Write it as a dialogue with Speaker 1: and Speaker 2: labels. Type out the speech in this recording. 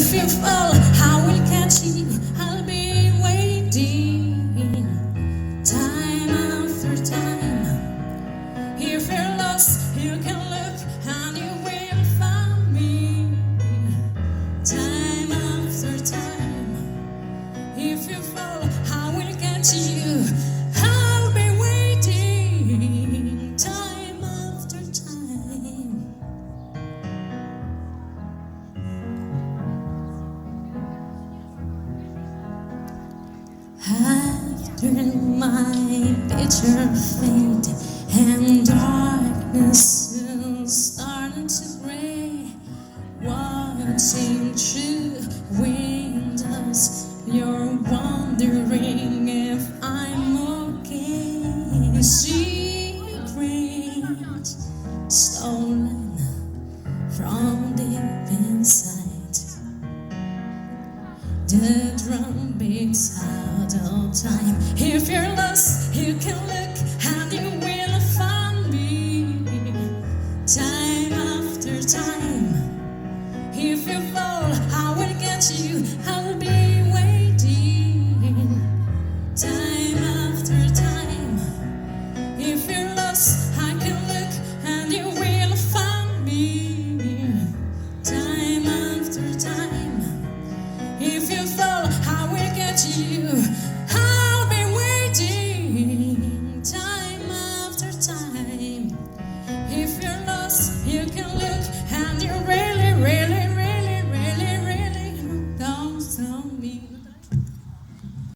Speaker 1: If you fall, I will catch you. I'll be waiting time after time. If you're lost, you can look and you will find me time after time. If you fall, I will catch you. I'll be waiting time after time. After my bitter fate and darkness soon started to gray, watching through windows, you're wondering if I'm okay. Secret stolen from deep inside. The drum beats out of time. If you're lost, you can look